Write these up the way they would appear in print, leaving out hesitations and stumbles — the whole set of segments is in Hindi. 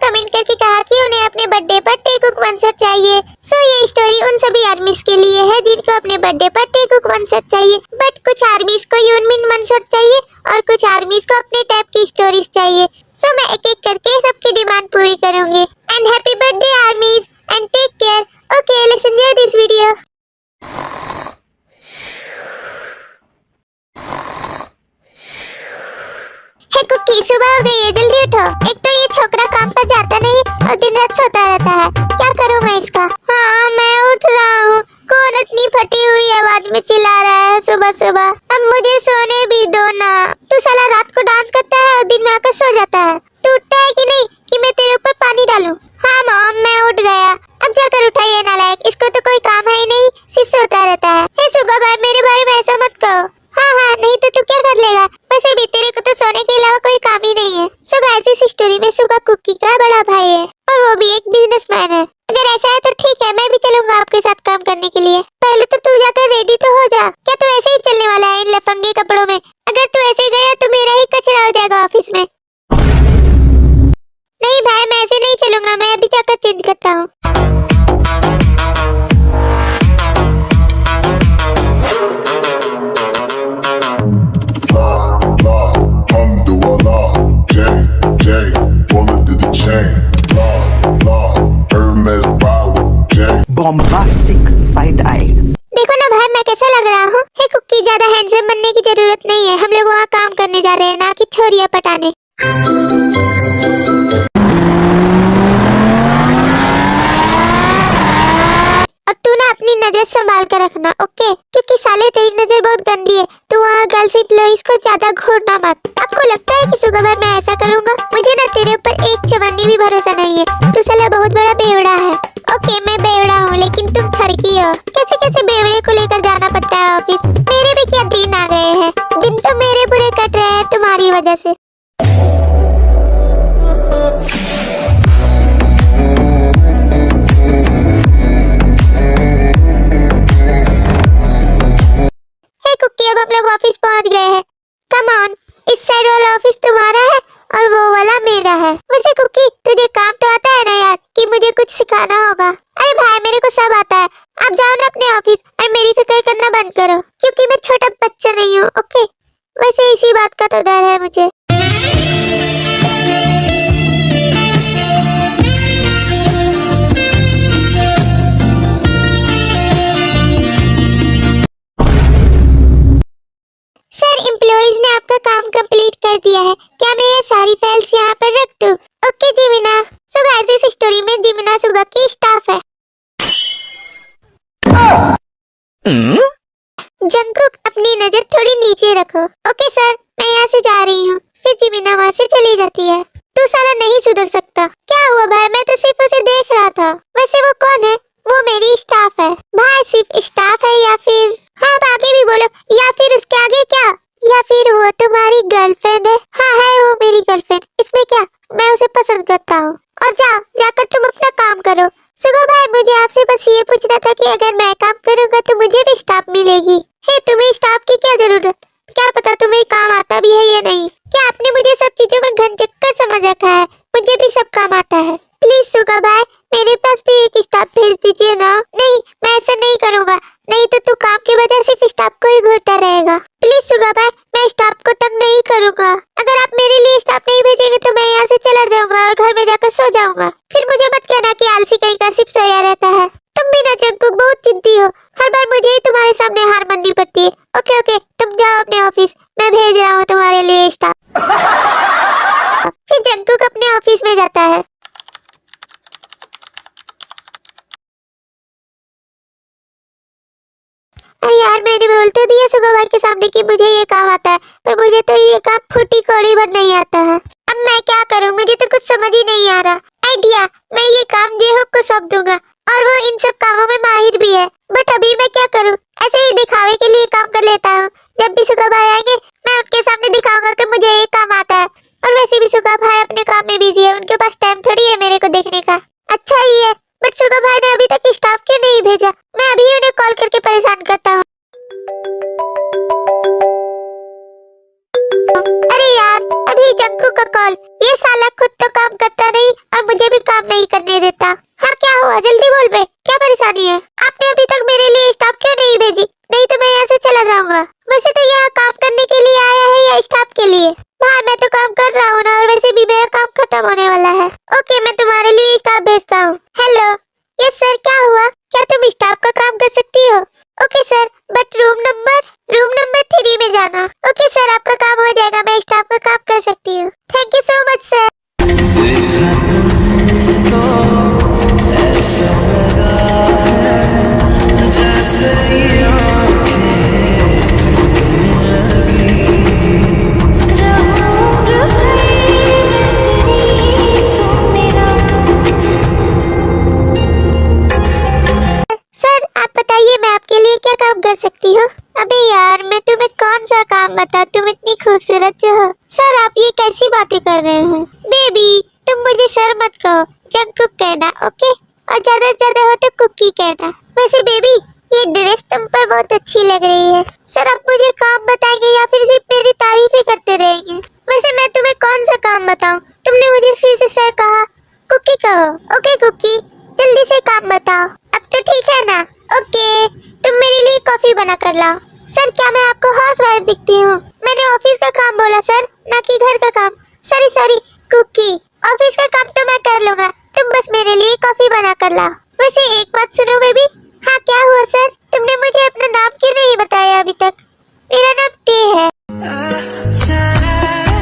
कमेंट करके कहा कि उन्हें अपने बर्थडे पर टेकुक वन शॉट चाहिए। सो ये स्टोरी उन सभी आर्मीज के लिए है जिनको अपने बर्थडे पर टेकुक वन शॉट चाहिए। बट कुछ आर्मीज को यूनमिन वन शॉट चाहिए और कुछ आर्मीज को अपने टाइप की स्टोरीज चाहिए। सो मैं एक एक करके सबकी डिमांड पूरी करूंगी। And happy birthday armies and take care. Okay, let's enjoy this video. Hey Cookie, सुबह हो गई है, जल्दी उठो। एक तो ये छोकरा काम पर जाता नहीं और दिन रात सोता रहता है। क्या करूं मैं इसका? हाँ, मैं उठ रहा हूँ। कौन इतनी फटी हुई आवाज में चिल्ला रहा है सुबह सुबह? अब मुझे सोने भी दो ना। तू साला रात को डांस करता है और दिन में आकर सो जाता है। तू उठता है कि नहीं कि मैं तेरे ऊपर पानी डालूं? हाँ मॉम, मैं उठ गया। अब जाकर उठा ये नालायक, इसको तो कोई काम है ही नहीं, सिर्फ सोता रहता है। हे सुगा भाई, मेरे बारे में ऐसा मत कहो। हाँ, नहीं तो तू क्या कर लेगा? वैसे भी तेरे को तो सोने के अलावा कोई काम ही नहीं है। सुगा ऐसी स्टोरी में सुगा कुकी का बड़ा भाई है और वो भी एक बिजनेसमैन है। अगर ऐसा है तो ठीक है, मैं भी चलूंगा आपके साथ काम करने के लिए। पहले तो तू जाकर रेडी तो हो जा। क्या तू ऐसे ही चलने वाला है इन लफंगे कपड़ों में? अगर तू ऐसे गया तो मेरा ही कचरा हो जाएगा ऑफिस में। नहीं भाई, मैं ऐसे नहीं चलूंगा, मैं अभी जाकर चेंज करता हूँ। Bombastic side eye. देखो ना भाई, मैं कैसा लग रहा हूँ? हे कुकी, ज्यादा हैंडसम बनने की जरूरत नहीं है। हम लोग वहाँ काम करने जा रहे हैं, ना कि छोरियां पटाने। अब तू ना अपनी नजर संभाल कर रखना, ओके? क्योंकि साले तेरी नजर बहुत गंदी है। तू वहाँ गर्ल्स एम्प्लॉइज को ज्यादा घूरना मत। आपको लगता है कि सुगा भाई मैं ऐसा करूँगा? मुझे ना तेरे ऊपर एक चवन्नी भी भरोसा नहीं है। तू साला बहुत बड़ा बेवड़ा है। ओके, मैं बेवड़ा हूँ, लेकिन तुम ठरकी हो। कैसे कैसे बेवड़े को लेकर जाना पड़ता है ऑफिस? मेरे भी क्या दिन आ गए हैं। दिन तो मेरे बुरे कट रहे हैं तुम्हारी वजह से। कुकी, अब हम लोग ऑफिस पहुंच गए हैं। कम ऑन, इस साइड वाला ऑफिस तुम्हारा है और वो वाला मेरा है। वैसे कुकी, तुझे काम तो आता है ना यार, कि मुझे कुछ सिखाना होगा? अरे भाई, मेरे को सब आता है। आप जाओ ना अपने ऑफिस और मेरी फिक्र करना बंद करो, क्योंकि मैं छोटा बच्चा नहीं हूँ, ओके? वैसे इसी बात का तो डर है मुझे। सर, एम्प्लॉइज ने आपका काम कंप्लीट कर दिया है। क्या मैं ये सारी फाइल्स यहाँ पर रख दूँ? ओके जिमिना। सुगा ऐसी स्टोरी में जिमिना सुगा की स्टाफ है। जंकुक, अपनी नजर थोड़ी नीचे रखो। ओके सर, मैं यहाँ से जा रही हूँ। फिर जिमिना वहाँ से चली जाती है। तू साला नहीं सुधर सकता। क्या हुआ भाई? मैं तो सिर्फ उसे देख रहा था। वैसे वो कौन है? वो मेरी स्टाफ है। भाई, सिर्फ स्टाफ है या फिर? हाँ, आगे भी बोलो। या फिर उसके आगे क्या? या फिर वो तुम्हारी गर्लफ्रेंड है? हाँ, है वो मेरी गर्लफ्रेंड। इसमें क्या? मैं उसे पसंद करता हूँ। और जाकर तुम अपना काम करो। सुगा भाई, मुझे आपसे बस ये पूछना था कि अगर मैं काम करूँगा तो मुझे भी स्टाफ मिलेगी। हे, तुम्हें स्टाफ की क्या जरूरत? क्या पता तुम्हें काम आता भी है या नहीं। क्या आपने मुझे सब चीजों में घन चक्कर समझ रखा है? मुझे भी सब काम आता है। प्लीज सुगा भाई, मेरे पास भी एक स्टाफ भेज दीजिए ना। नहीं, मैं ऐसा नहीं करूँगा। नहीं तो तू काम की वजह सिर्फ स्टाफ को ही घूरता रहेगा। प्लीज सुगा भाई, मैं स्टाफ को तंग नहीं करूँगा। अगर आप मेरे लिए स्टाफ नहीं भेजेंगे तो मैं यहाँ से चला जाऊंगा और घर में जाकर सो जाऊंगा। फिर मुझे मत कहना कि आलसी कहीं का सिर्फ सोया रहता है। तुम भी ना जंकुक, बहुत चिंती हो। हर बार मुझे ही तुम्हारे सामने हार माननी पड़ती है। ओके, तुम जाओ अपने ऑफिस, मैं भेज रहा हूँ तुम्हारे लिए स्टाफ। फिर जंकुक अपने ऑफिस में जाता है। अरे यार, मैंने बोल तो दिया सुगा भाई के सामने कि मुझे ये काम आता है, पर मुझे तो ये काम फूटी कौड़ी भर नहीं आता है। अब मैं क्या करूँ? मुझे तो कुछ समझ ही नहीं आ रहा। आइडिया, मैं ये काम जेहोक को सौंप दूंगा और वो इन सब कामों में माहिर भी है। बट अभी मैं क्या करूँ? ऐसे ही दिखावे के लिए काम कर लेता हूँ। जब भी सुगा भाई आएंगे मैं उनके सामने दिखाऊंगा कि मुझे ये काम आता है। और वैसे भी सुगा भाई अपने काम में बिजी है, उनके पास टाइम थोड़ी है मेरे को देखने का। अच्छा ही है, बट सुगा भाई ने अभी तक स्टाफ क्यों नहीं भेजा? मैं अभी उन्हें कॉल करके परेशान करता हूँ। अरे यार, अभी जंगकुक का कॉल। ये साला खुद तो काम करता नहीं और मुझे भी काम नहीं करने देता। हाँ क्या हुआ, जल्दी बोल बे, क्या परेशानी है? आपने अभी तक मेरे लिए स्टाफ क्यों नहीं भेजी? नहीं तो मैं यहाँ से चला जाऊंगा। वैसे तो यहाँ काम करने के लिए आया है या स्टाफ के लिए? भाई मैं तो काम कर रहा हूँ ना, और वैसे भी मेरा काम खत्म होने वाला है। ओके मैं तुम्हारे लिए स्टाफ भेजता हूँ। हेलो यस सर, क्या हुआ? क्या तुम स्टाफ का काम कर सकती हो? Okay sir, but room number 3 में जाना। ओके सर, आपका काम हो जाएगा, मैं स्टाफ का काम कर सकती हूँ। Thank you so much sir. Sir आप बताइए मैं आपके लिए क्या काम कर सकती हूँ? अबे यार मैं तुम्हें कौन सा काम बताऊं, तुम इतनी खूबसूरत जो हो। सर आप ये कैसी बातें कर रहे हैं? बेबी तुम मुझे सर मत कहो, जंगकुक कहना ओके? और ज्यादा से ज्यादा हो तो कुकी कहना। वैसे बेबी ये ड्रेस तुम पर बहुत अच्छी लग रही है। सर आप मुझे काम बताएंगे या फिर सिर्फ मेरी तारीफ ही करते रहेंगे? वैसे मैं तुम्हें कौन सा काम बताऊं? तुमने मुझे फिर से सर कहा, कुकी कहो। ओके कुकी जल्दी से काम बताओ। अब तो ठीक है ना? ओके तुम मेरे लिए कॉफी बना कर लाओ। सर क्या मैं आपको हाउसवाइफ दिखती हूँ? मैंने ऑफिस का काम बोला सर, ना कि घर का काम। सॉरी कुकी, ऑफिस का काम तो मैं कर लूंगा, तुम बस मेरे लिए कॉफी बना कर लाओ। वैसे एक बात सुनो बेबी। हाँ क्या हुआ सर? तुमने मुझे अपना नाम क्यों नहीं बताया अभी तक? मेरा नाम टे है।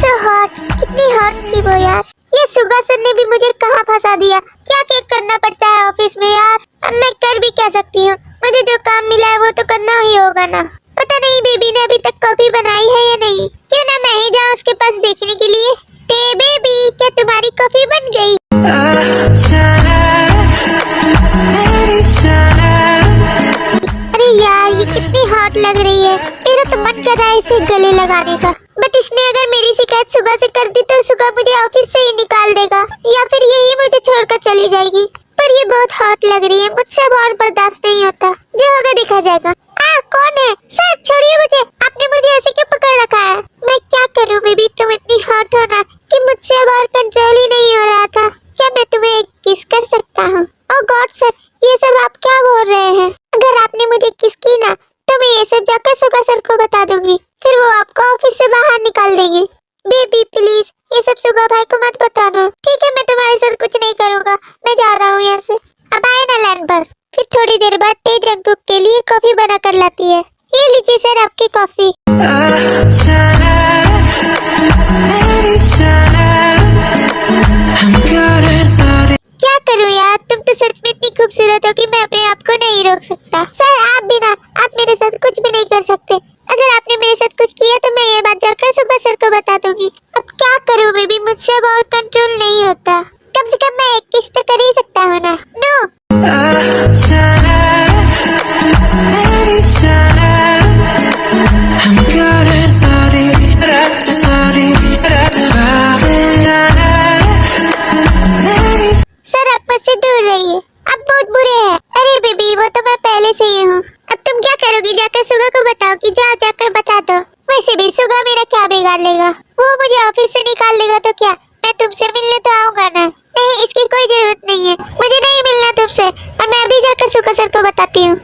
सो हॉट, कितनी हॉट थी वो यार। ये सुगा सर ने भी मुझे कहाँ फंसा दिया। क्या क्या करना पड़ता है ऑफिस में यार। अब मैं कर भी क्या सकती हूँ, मुझे जो काम मिला है वो तो करना ही होगा ना। पता नहीं बेबी ने अभी तक कॉफी बनाई है या नहीं। क्यों ना मैं ही जाऊँ उसके पास देखने के लिए। ते बेबी क्या तुम्हारी कॉफी बन गई? अरे यार ये कितनी हॉट लग रही है। मेरा तो मन कर रहा है इसे गले लगाने का, बट इसने अगर मेरी शिकायत सुगा से कर दी तो सुगा मुझे ऑफिस से ही निकाल देगा, या फिर यही मुझे छोड़कर चली जाएगी। पर ये बहुत हॉट लग रही है, मुझसे और बर्दाश्त नहीं होता। जो होगा देखा जाएगा। कौन है? सर छोड़िए मुझे, आपने मुझे ऐसे क्यों पकड़ रखा है? मैं क्या करूं बेबी, तुम इतनी हॉट हो ना कि मुझसे अब और कंट्रोल ही नहीं हो रहा था। क्या मैं तुम्हें एक किस कर सकता हूँ? ओह गॉड सर, ये सब आप क्या बोल रहे हैं? अगर आपने मुझे किस की ना तो मैं ये सब जाकर सुगा सर को बता दूंगी, फिर वो आपको ऑफिस से बाहर निकाल देंगे। बेबी प्लीज ये सब सुगा भाई को मत बताना। ठीक है मैं तुम्हारे साथ कुछ नहीं करूँगा, मैं जा रहा हूँ यहाँ से। अब आए ना लैंड पर। फिर थोड़ी देर बाद टे जंगकुक के लिए कॉफी बना कर लाती है। ये लीजिए सर आपकी कॉफी। क्या करूँ यार, तुम तो सच में इतनी खूबसूरत हो कि मैं अपने आप को नहीं रोक सकता। सर आप भी ना, आप मेरे साथ कुछ भी नहीं कर सकते। अगर आपने मेरे साथ कुछ किया तो मैं ये बात जाकर सुगा सर को बता दूंगी। अब क्या करूँ बेबी, मुझसे अब और कंट्रोल नहीं होता। कम से कम मैं एक किस तो कर ही सकता हूँ ना। नो सर आप मुझसे दूर रहिए, आप बहुत बुरे हैं। अरे बेबी वो तो मैं पहले से ही हूँ। अब तुम क्या करोगी, जाकर सुगा को बताओ कि जाकर बता दो। वैसे भी सुगा मेरा क्या बिगाड़ लेगा, वो मुझे ऑफिस से निकाल देगा तो क्या, मैं तुमसे मिलने तो आऊंगा ना। नहीं इसकी कोई जरूरत नहीं है, मुझे नहीं मिलना तुमसे, और मैं अभी जाकर सुगा सर को बताती हूँ।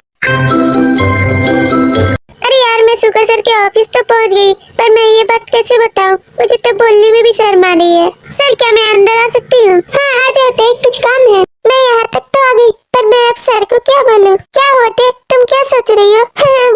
अरे यार मैं सुगा सर के ऑफिस तो पहुँच गई, पर मैं ये बात कैसे बताऊँ, मुझे तो बोलने में भी शर्म आ रही है। सर क्या मैं अंदर आ सकती हूँ? हाँ आ जाते, कुछ काम है। मैं यहाँ तक तो आ गई, पर मैं अब सर को क्या बोलूँ? क्या होते, तुम क्या सोच रही हो?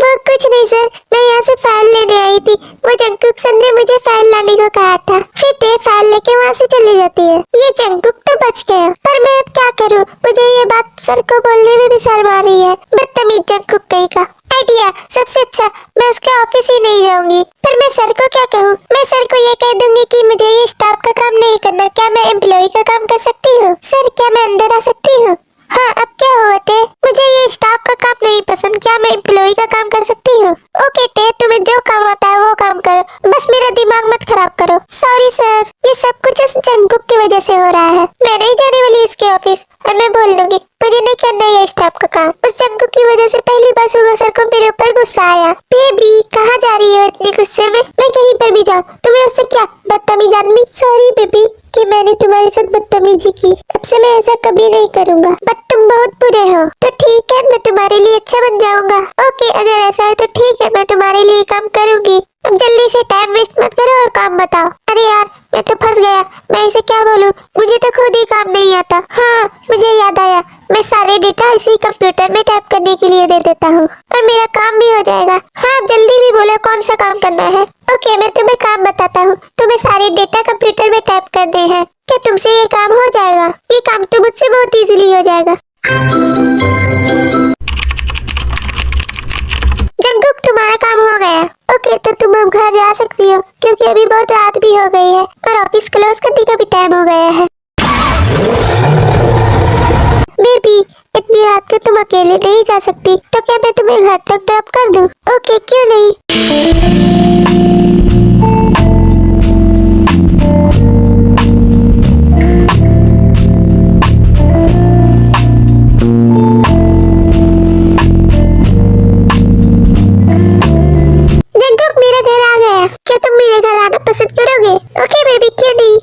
वो कुछ नहीं सर, मैं यहाँ से फाइल लेने आई थी। वो जंगकुक सर ने मुझे फाइल लाने को कहा था, फिर ते फाइल लेके वहाँ से चली जाती है। ये जंगकुक तो बच गया, पर मैं अब क्या करूँ? मुझे ये बात सर को बोलने में भी शर्म आ रही है। बदतमीज जंगकुक कहीं का। आइडिया सबसे अच्छा, मैं उसके ऑफिस ही नहीं जाऊंगी। पर मैं सर को क्या कहूँ? मैं सर को ये कह दूंगी कि मुझे ये स्टाफ का काम नहीं करना, क्या मैं एम्प्लॉय का काम कर सकती हूँ? सर क्या मैं अंदर आ सकती हूँ? हाँ अब क्या हुआ टे, मुझे ये स्टाफ का काम नहीं पसंद, क्या मैं एम्प्लॉय का काम कर सकती हूँ? ओके टे, तुम्हें जो काम आता है वो काम करो, बस मेरा दिमाग मत खराब करो। सॉरी सर, ये सब कुछ उस जंगकुक की वजह से हो रहा है। मैं नहीं जाने वाली उसके ऑफिस और मैं बोल दूंगी मुझे नहीं करना ये स्टाफ का काम। उस जंगू की वजह से पहली बार सुबह सर को मेरे ऊपर गुस्सा आया। बेबी कहाँ जा रही हो इतने गुस्से में? मैं कहीं पर भी जाऊँ तुम्हें उससे क्या, बदतमीज आदमी। सॉरी बेबी कि मैंने तुम्हारे साथ बदतमीजी की, अब से मैं ऐसा कभी नहीं करूँगा। बट तुम बहुत बुरे हो। तो ठीक है मैं तुम्हारे लिए अच्छा बन जाऊंगा। ओके अगर ऐसा है तो ठीक है, मैं तुम्हारे लिए काम करूंगी। अब जल्दी से टाइम वेस्ट मत करो और काम बताओ। अरे यार मैं तो फंस गया, मैं इसे क्या बोलूं, मुझे तो खुद ही काम नहीं आता। हाँ मुझे याद आया, मैं सारे डेटा इसी कंप्यूटर में टाइप करने के लिए दे देता हूँ और मेरा काम भी हो जाएगा। हाँ जल्दी भी बोलो कौन सा काम करना है। ओके मैं तुम्हें काम बताता हूँ, तुम्हें सारे डेटा कंप्यूटर में टाइप करने हैं। क्या तुमसे ये काम हो जाएगा? ये काम तो मुझसे बहुत इजीली हो जाएगा। जंगुक तुम्हारा काम हो गया। ओके तो तुम अब घर जा सकती हो क्योंकि अभी बहुत रात भी हो गई है और ऑफिस क्लोज करने का भी टाइम हो गया है। बेबी इतनी रात को तुम अकेले नहीं जा सकती, तो क्या मैं तुम्हें घर तक ड्रॉप कर दूं? ओके क्यों नहीं। जंगुक मेरा घर आ गया, क्या तुम मेरे घर आना पसंद करोगे? ओके बेबी क्यों नहीं।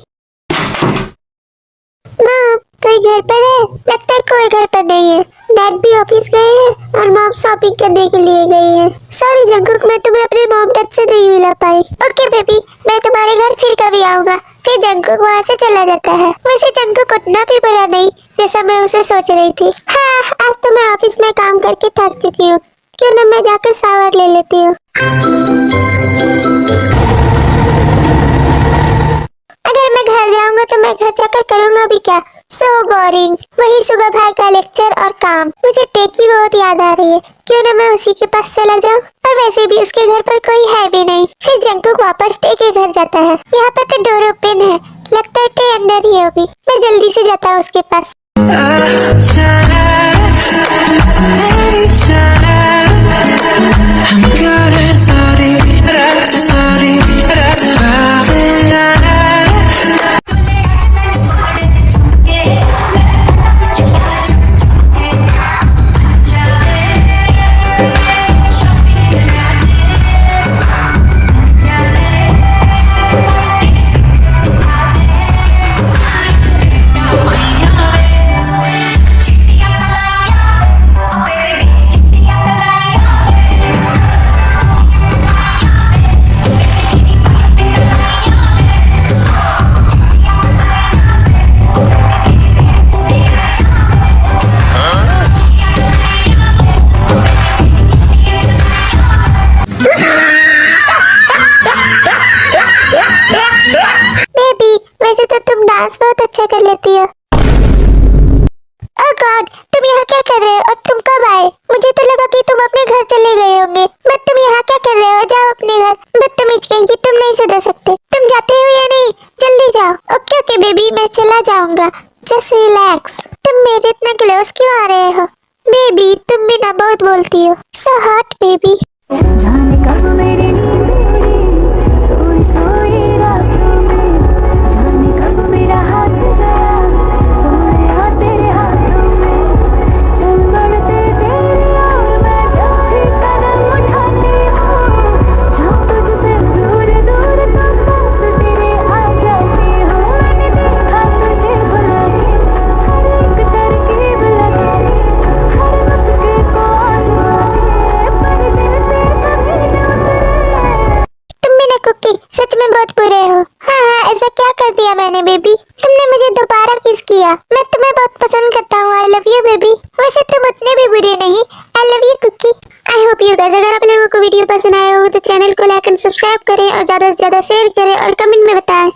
मॉम कोई घर पर है? लगता है कोई घर पर नहीं है। डैड भी ऑफिस गए हैं और मॉम शॉपिंग करने के लिए गई है। सॉरी जंगुक मैं तुम्हें अपने मॉम डैड से नहीं मिला पाई। ओके बेबी मैं तुम्हारे घर फिर कभी आऊंगा। फिर जंगुक वहाँ से चला जाता है। वैसे जंगुक उतना भी बुरा नहीं जैसा मैं उसे सोच रही थी। हाँ आज तो मैं ऑफिस में काम करके थक चुकी हूँ, क्यों ना मैं जाकर शावर ले लेती हूँ। अगर मैं घर जाऊंगा तो मैं घर जाकर करूंगा भी क्या? सो बोरिंग, वही सुबह भाई का लेक्चर और काम। मुझे टेकी बहुत याद आ रही है, क्यों ना मैं उसी के पास चला जाऊं। और वैसे भी उसके घर पर कोई है भी नहीं। फिर जंगुक वापस टे के घर जाता है। यहाँ पर तो डोर ओपन है, लगता है टे अंदर ही होगी। मैं जल्दी से जाता हूँ उसके पास। वैसे तो तुम डांस बहुत अच्छा कर लेती हो। ओह गॉड तुम यहाँ क्या कर रहे हो और तुम कब आए? मुझे तो लगा कि तुम अपने घर चले गए होंगे। बट तुम यहाँ क्या कर रहे हो? जाओ अपने घर। बदतमीज कहीं, तुम नहीं सुधर सकते। तुम जाते हो या नहीं? जल्दी जाओ। ओके ओके बेबी मैं चला जाऊंगा, जस्ट रिलैक्स। तुम मेरे इतना क्लोज क्यों आ रहे हो? बेबी तुम भी ना बहुत बोलती हो। So hot baby. जाने कब मेरी नींद उड़ी, सोई सोई रातों में, जाने कब मेरा हाथ गया, सोया तेरे हाथों में, चल बढ़ते तेरी ओर मैं जब भी कदम उठाती हूँ, जब तुझसे दूर दूर तो पास तेरे आ जाती हूँ। मैंने देखा तुझे भुला के, हर एक तरकीब लगा के, हर मुस्के को आजमा के, पर दिल से कभी न उतरे। तुम भी ना कुकी सच में बहुत बुरे हो। हाँ ऐसा क्या कर दिया मैंने बेबी? तुमने मुझे दोबारा किस किया? मैं तुम्हें बहुत पसंद करता हूँ। I love you baby. वैसे तुम उतने भी बुरे नहीं। I love you Cookie. I hope you guys, अगर आप लोगों को वीडियो पसंद आया हो तो चैनल को लाइक एंड सब्सक्राइब करें और ज्यादा से ज्यादा शेयर करें और कमेंट में बताएं।